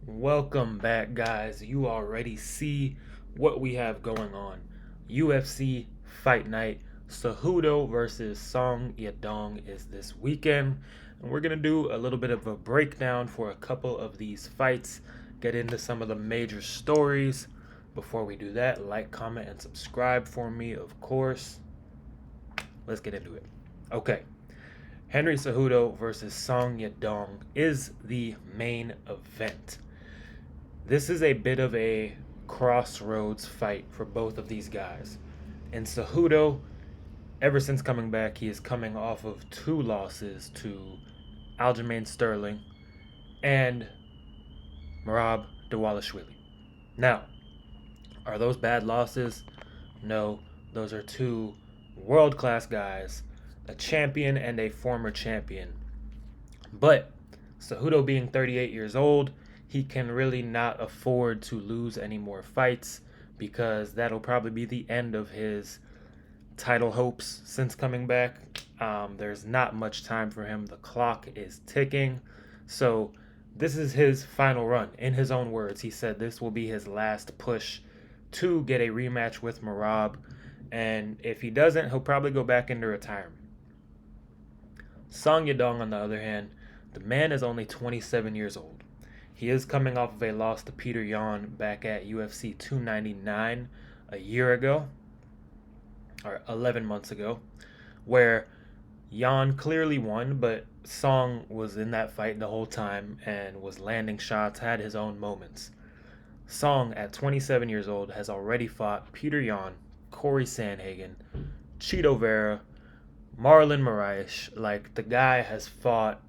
Welcome back, guys. You already see what we have going on. UFC Fight Night. Cejudo versus Song Yadong is this weekend. And we're going to do a little bit of a breakdown for a couple of these fights, get into some of the major stories. Before we do that, like, comment, and subscribe for me, of course. Let's get into it. Okay. Henry Cejudo versus Song Yadong is the main event. This is a bit of a crossroads fight for both of these guys. And Cejudo, ever since coming back, he is coming off of two losses to Aljamain Sterling and Merab Dvalishvili. Now, are those bad losses? No, those are two world-class guys, a champion and a former champion. But Cejudo being 38 years old, he can really not afford to lose any more fights because that'll probably be the end of his title hopes since coming back. There's not much time for him. The clock is ticking. So this is his final run. In his own words, he said this will be his last push to get a rematch with Merab. And if he doesn't, he'll probably go back into retirement. Song Yadong, on the other hand, the man is only 27 years old. He is coming off of a loss to Peter Yan back at UFC 299 a year ago, or 11 months ago, where Yan clearly won, but Song was in that fight the whole time and was landing shots, had his own moments. Song, at 27 years old, has already fought Peter Yan, Corey Sandhagen, Cheeto Vera, Marlon Moraes. Like, the guy has fought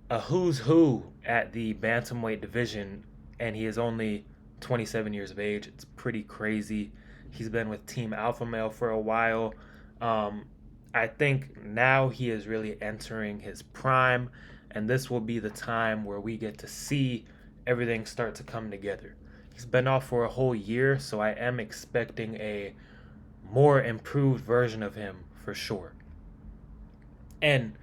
a who's who at the bantamweight division, and he is only 27 years of age. It's pretty crazy. He's been with Team Alpha Male for a while. I think now he is really entering his prime, and this will be the time where we get to see everything start to come together. He's been off for a whole year, so I am expecting a more improved version of him for sure. And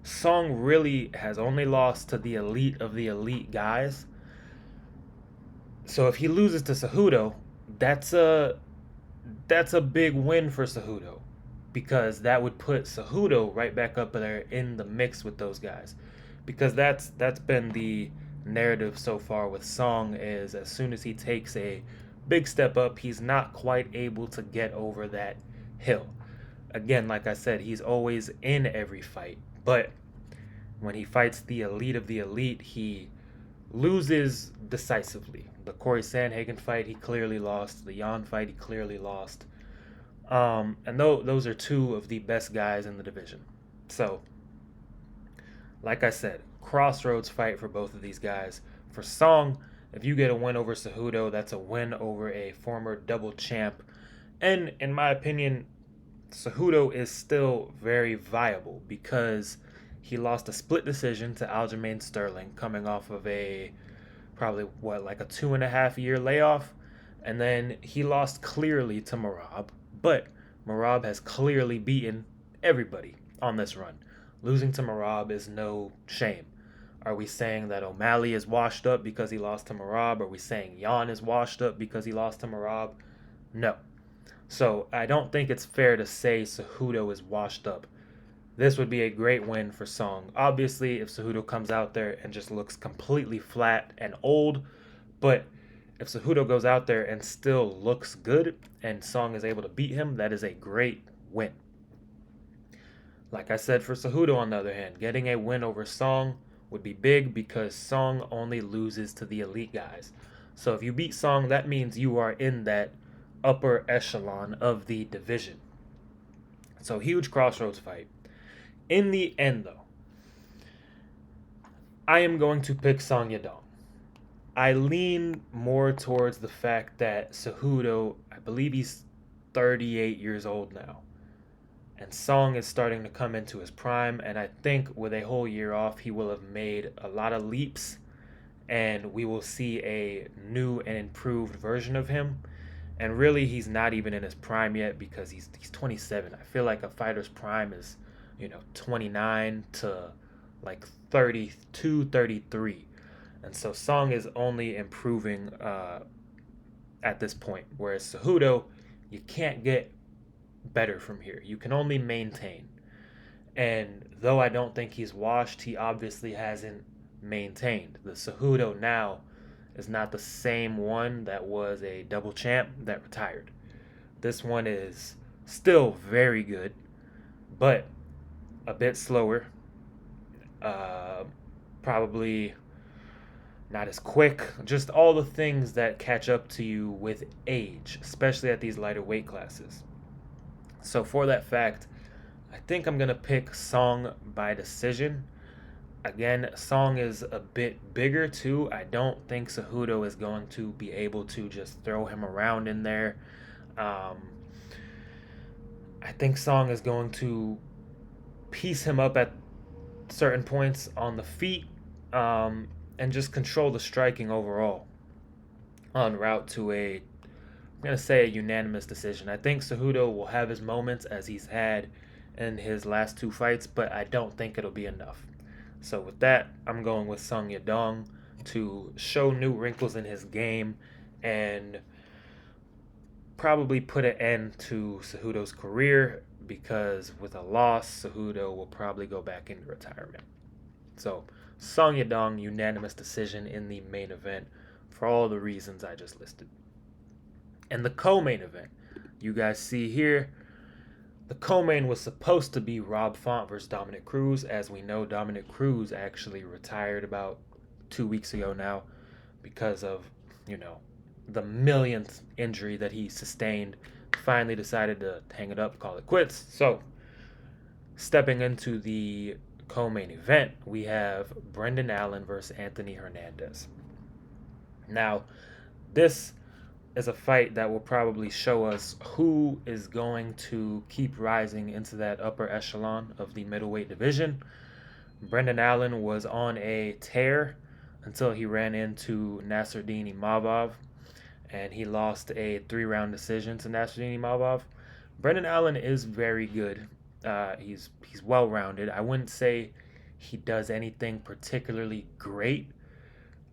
Song really has only lost to the elite of the elite guys. So if he loses to Cejudo, that's a that's a big win for Cejudo because that would put Cejudo right back up there in the mix with those guys. Because that's been the narrative so far with Song is as soon as he takes a big step up, he's not quite able to get over that hill. Again, like I said, he's always in every fight, but when he fights the elite of the elite, he loses decisively. The Corey Sandhagen fight, he clearly lost. The Yan fight, he clearly lost. And those are two of the best guys in the division. So, like I said, crossroads fight for both of these guys. For Song, if you get a win over Cejudo, that's a win over a former double champ. And in my opinion, Cejudo is still very viable because he lost a split decision to Aljamain Sterling coming off of a probably like a 2.5 year layoff. And then he lost clearly to Merab, but Merab has clearly beaten everybody on this run. Losing to Merab is no shame. Are we saying that O'Malley is washed up because he lost to Merab? Are we saying Yan is washed up because he lost to Merab? No. So I don't think it's fair to say Cejudo is washed up. This would be a great win for Song. Obviously, if Cejudo comes out there and just looks completely flat and old, but if Cejudo goes out there and still looks good and Song is able to beat him, that is a great win. Like I said, for Cejudo, on the other hand, getting a win over Song would be big because Song only loses to the elite guys. So if you beat Song, that means you are in that upper echelon of the division. So huge crossroads fight. In the end, though, I am going to pick Song Yadong. I lean more towards the fact that Cejudo, I believe he's 38 years old now. And Song is starting to come into his prime. And I think with a whole year off, he will have made a lot of leaps. And we will see a new and improved version of him. And really, he's not even in his prime yet because he's 27. I feel like a fighter's prime is 29 to like 32, 33. And so Song is only improving at this point, whereas Cejudo, you can't get better from here. You can only maintain. And though I don't think he's washed, he obviously hasn't maintained. The Cejudo now is not the same one that was a double champ that retired. This one is still very good, but a bit slower. Uh, Probably not as quick. Just all the things that catch up to you with age, especially at these lighter weight classes. So, for that fact, I think I'm going to pick Song by decision. Again, Song is a bit bigger too. I don't think Cejudo is going to be able to just throw him around in there. Um, I think Song is going to piece him up at certain points on the feet, and just control the striking overall en route to I'm going to say a unanimous decision. I think Cejudo will have his moments as he's had in his last two fights, but I don't think it'll be enough. So with that, I'm going with Sung Yadong to show new wrinkles in his game and probably put an end to Cejudo's career, because with a loss, Cejudo will probably go back into retirement. So Song Yadong, unanimous decision in the main event for all the reasons I just listed. And the co-main event, you guys see here, the co-main was supposed to be Rob Font versus Dominic Cruz. As we know, Dominic Cruz actually retired about 2 weeks ago now because of, the millionth injury that he sustained. Finally decided to hang it up, call it quits. So, stepping into the co-main event, we have Brendan Allen versus Anthony Hernandez. Now, this is a fight that will probably show us who is going to keep rising into that upper echelon of the middleweight division. Brendan Allen was on a tear until he ran into Nasruddin Imavov, and he lost a 3-round decision to Nasruddin Imavov. Brendan Allen is very good. He's well-rounded. I wouldn't say he does anything particularly great.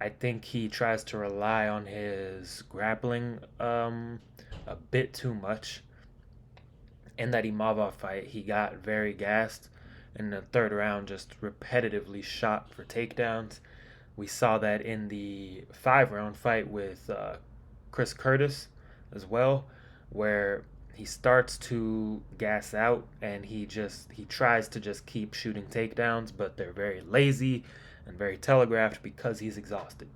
I think he tries to rely on his grappling a bit too much. In that Imavov fight, he got very gassed in the third round, just repetitively shot for takedowns. We saw that in the 5-round fight with Chris Curtis as well, where he starts to gas out and he tries to just keep shooting takedowns, but they're very lazy and very telegraphed because he's exhausted.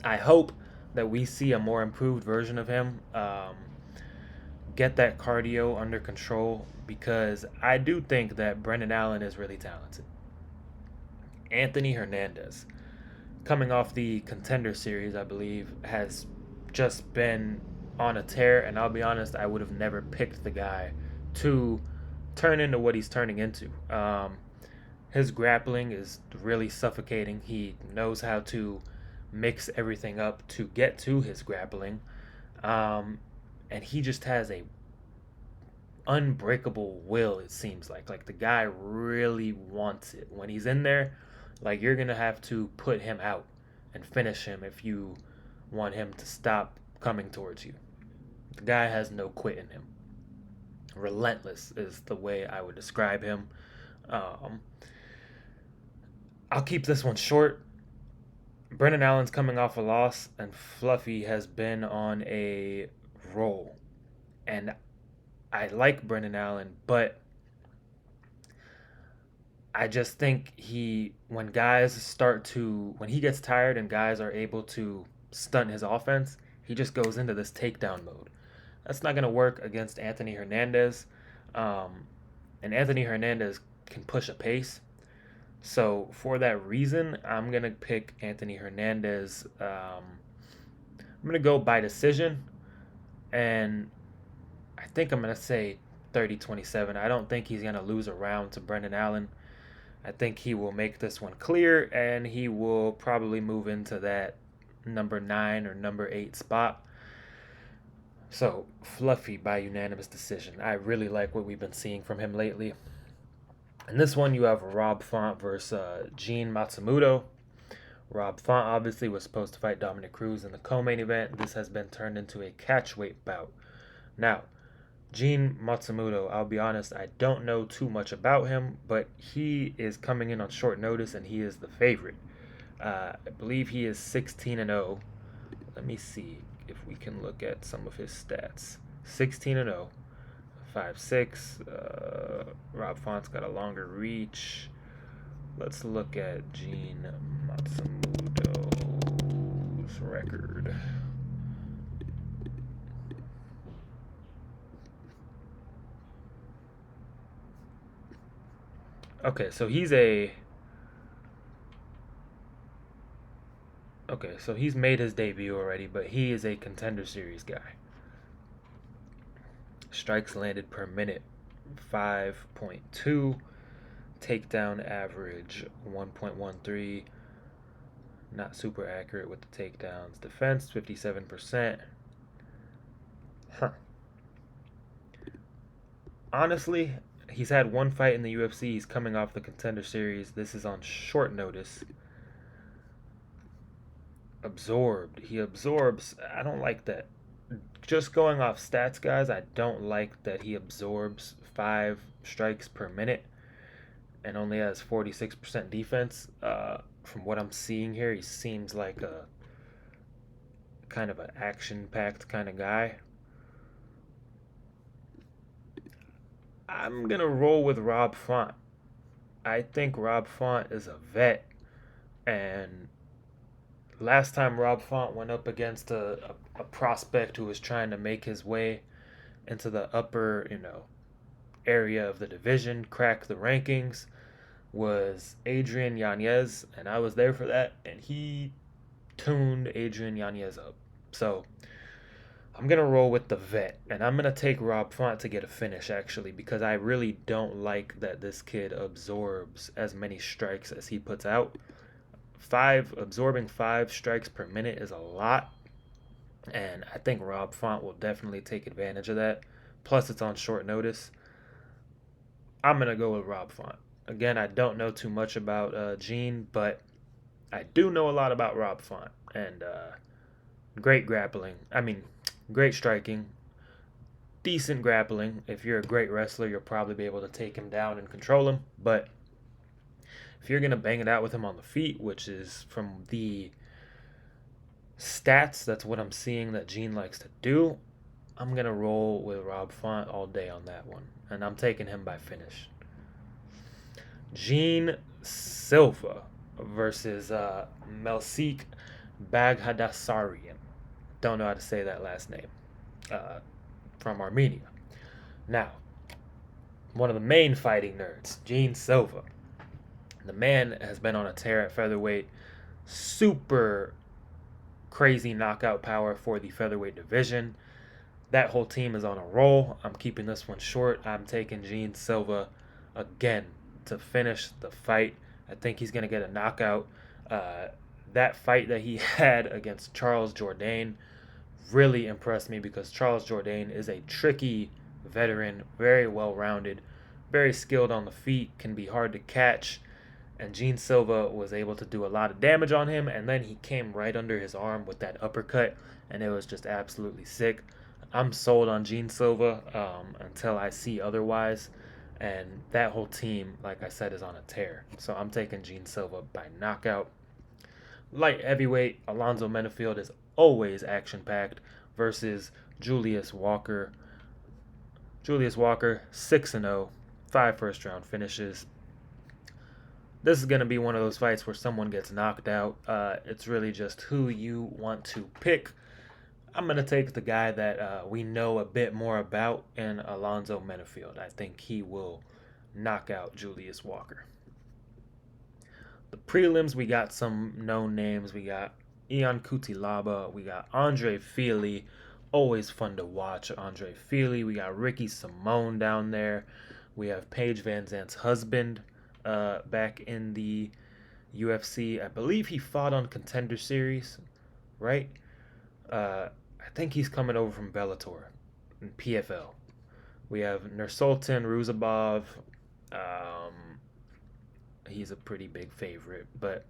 I hope that we see a more improved version of him, get that cardio under control, because I do think that Brendan Allen is really talented. Anthony Hernandez, coming off the Contender Series, I believe, has just been on a tear, and I'll be honest, I would have never picked the guy to turn into what he's turning into. His grappling is really suffocating. He knows how to mix everything up to get to his grappling, and he just has a unbreakable will. It seems like the guy really wants it. When he's in there, like, you're gonna have to put him out and finish him if you want him to stop coming towards you. The guy has no quit in him. Relentless is the way I would describe him. I'll keep this one short. Brendan Allen's coming off a loss, and Fluffy has been on a roll. And I like Brendan Allen, but I just think when he gets tired and guys are able to stunt his offense, he just goes into this takedown mode. That's not going to work against Anthony Hernandez. And Anthony Hernandez can push a pace. So for that reason, I'm going to pick Anthony Hernandez. I'm going to go by decision. And I think I'm going to say 30-27. I don't think he's going to lose a round to Brendan Allen. I think he will make this one clear, and he will probably move into that number 9 or number 8 spot. So, Fluffy by unanimous decision. I really like what we've been seeing from him lately. In this one, you have Rob Font versus Gene Matsumoto. Rob Font obviously was supposed to fight Dominic Cruz in the co-main event. This has been turned into a catchweight bout. Now, Gene Matsumoto, I'll be honest, I don't know too much about him, but he is coming in on short notice and he is the favorite. I believe he is 16 and 0. Let me see if we can look at some of his stats. 16 and 0, 5'6". Rob Font's got a longer reach. Let's look at Gene Matsumoto's record. Okay, so he's a Okay, so he's made his debut already, but he is a contender series guy. Strikes landed per minute 5.2, takedown average 1.13. Not super accurate with the takedowns. Defense 57%. Huh. Honestly, he's had one fight in the UFC. He's coming off the contender series. This is on short notice. Absorbed. He absorbs. I don't like that. Just going off stats, guys, I don't like that he absorbs 5 strikes per minute and only has 46% defense. From what I'm seeing here, he seems like a kind of an action-packed kind of guy. I'm gonna roll with Rob Font. I think Rob Font is a vet, and last time Rob Font went up against a prospect who was trying to make his way into the upper, area of the division, crack the rankings, was Adrian Yanez, and I was there for that, and he tuned Adrian Yanez up. So I'm gonna roll with the vet, and I'm gonna take Rob Font to get a finish actually, because I really don't like that this kid absorbs as many strikes as he puts out. Absorbing 5 strikes per minute is a lot, and I think Rob Font will definitely take advantage of that. Plus, it's on short notice. I'm gonna go with Rob Font. Again, I don't know too much about Gene, but I do know a lot about Rob Font, and great grappling. I mean, great striking, decent grappling. If you're a great wrestler, you'll probably be able to take him down and control him. But if you're gonna bang it out with him on the feet, which is from the stats, that's what I'm seeing that Gene likes to do. I'm gonna roll with Rob Font all day on that one, and I'm taking him by finish. Gene Silva versus Melsik Baghdassarian. Don't know how to say that last name. Uh, from Armenia. Now, one of the main fighting nerds, Gene Silva. The man has been on a tear at featherweight. Super crazy knockout power for the featherweight division. That whole team is on a roll. I'm keeping this one short. I'm taking Gene Silva again to finish the fight. I think he's going to get a knockout. That fight that he had against Charles Jourdain really impressed me because Charles Jourdain is a tricky veteran, very well-rounded, very skilled on the feet, can be hard to catch, and Gene Silva was able to do a lot of damage on him, and then he came right under his arm with that uppercut, and it was just absolutely sick. I'm sold on Gene Silva until I see otherwise, and that whole team, like I said, is on a tear. So I'm taking Gene Silva by knockout. Light heavyweight, Alonzo Menafield is always action-packed versus Julius Walker. Julius Walker, 6-0, 5 first-round finishes. This is going to be one of those fights where someone gets knocked out. It's really just who you want to pick. I'm going to take the guy that we know a bit more about in Alonzo Menafield. I think he will knock out Julius Walker. The prelims, we got some known names. We got Ion Cutelaba. We got Andre Fili. Always fun to watch, Andre Fili. We got Ricky Simone down there. We have Paige Van Zant's husband back in the UFC. I believe he fought on Contender Series, right? I think he's coming over from Bellator and PFL. We have Nursultan Ruzabov. He's a pretty big favorite, but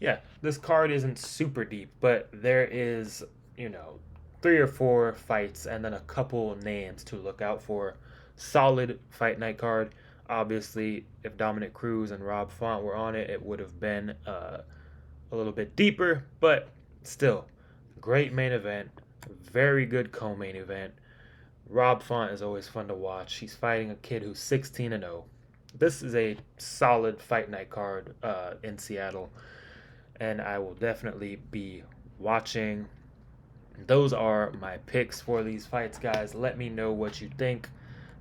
Yeah, this card isn't super deep, but there is, you know, 3 or 4 fights and then a couple names to look out for. Solid fight night card. Obviously, if Dominic Cruz and Rob Font were on it, it would have been a little bit deeper, but still, great main event. Very good co-main event. Rob Font is always fun to watch. He's fighting a kid who's 16-0. This is a solid fight night card in Seattle, and I will definitely be watching. Those are my picks for these fights, guys. Let me know what you think.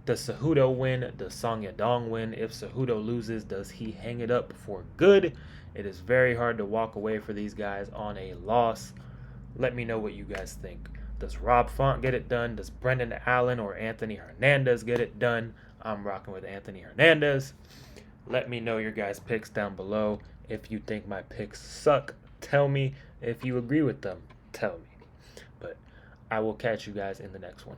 Does Cejudo win? Does Song Yadong win? If Cejudo loses, does he hang it up for good? It is very hard to walk away for these guys on a loss. Let me know what you guys think. Does Rob Font get it done? Does Brendan Allen or Anthony Hernandez get it done? I'm rocking with Anthony Hernandez. Let me know your guys' picks down below. If you think my picks suck, tell me. If you agree with them, tell me. But I will catch you guys in the next one.